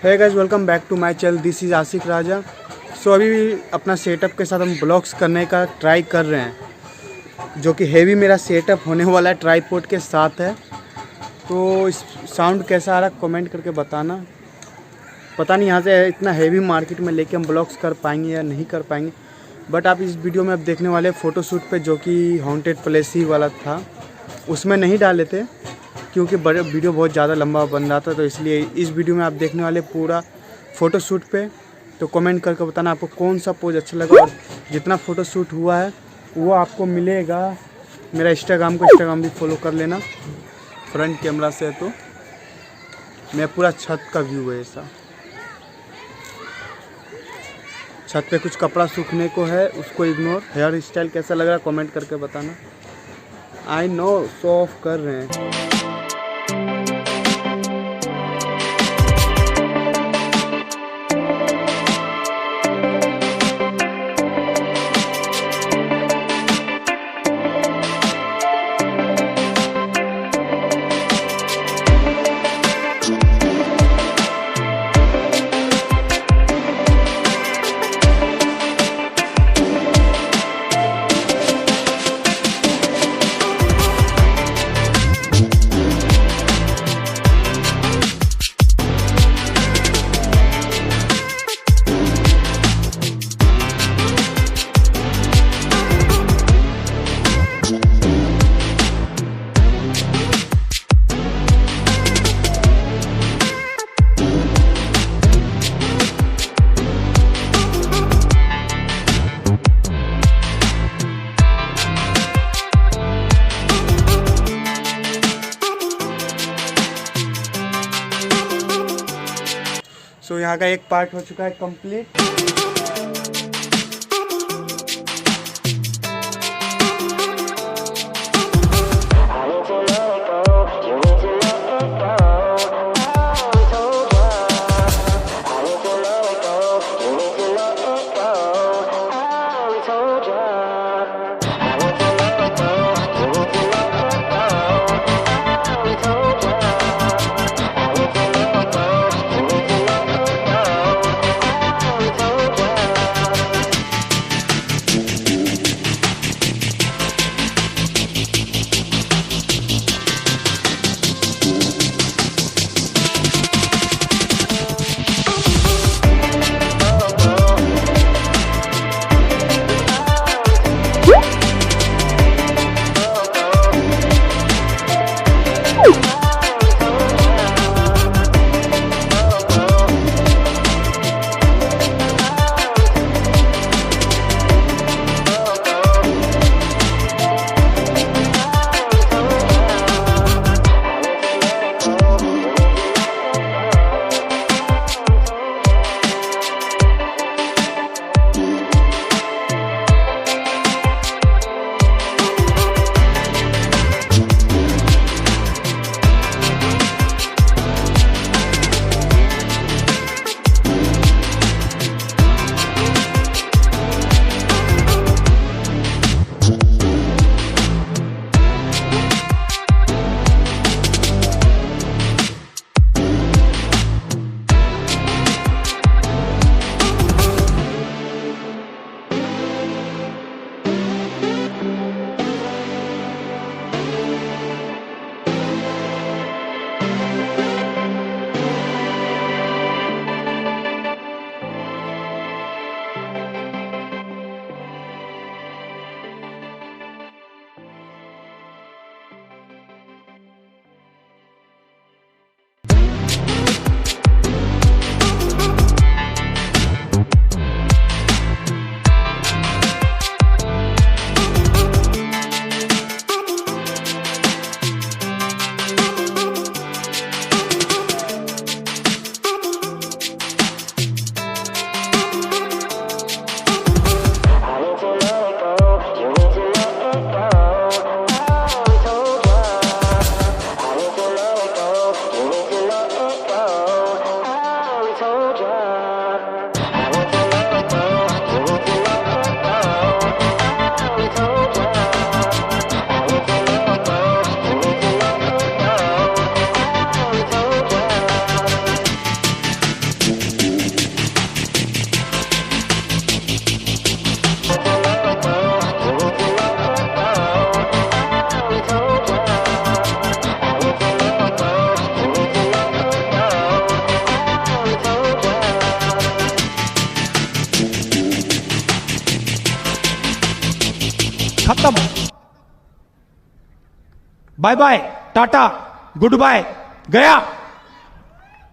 है guys, welcome back to my channel. This is Ashiq Raja. So अभी अपना सेटअप के साथ हम ब्लॉग्स करने का ट्राई कर रहे हैं, जो कि हेवी मेरा सेटअप होने वाला है, ट्राईपोड के साथ है। तो इस साउंड कैसा आ रहा है कमेंट करके बताना। पता नहीं यहाँ से इतना हेवी मार्केट में लेके हम ब्लॉग्स कर पाएंगे या नहीं कर पाएंगे, बट आप इस वीडियो में अब देखने वाले फ़ोटोशूट पे, जो कि हॉन्टेड प्लेस ही वाला था, उसमें नहीं डाले थे क्योंकि बड़े वीडियो बहुत ज़्यादा लंबा बन रहा था। तो इसलिए इस वीडियो में आप देखने वाले पूरा फ़ोटोशूट पे। तो कमेंट करके बताना आपको कौन सा पोज अच्छा लगा, और जितना फ़ोटोशूट हुआ है वो आपको मिलेगा मेरा इंस्टाग्राम भी फॉलो कर लेना। फ्रंट कैमरा से है तो मैं पूरा छत का व्यू है ऐसा। छत पे कुछ कपड़ा सूखने को है, उसको इग्नोर। हेयर स्टाइल कैसा लग रहा है कमेंट करके बताना। आई नो शो ऑफ कर रहे हैं। सो यहाँ का एक पार्ट हो चुका है कंप्लीट। खत्म। Bye bye, tata, goodbye, गया।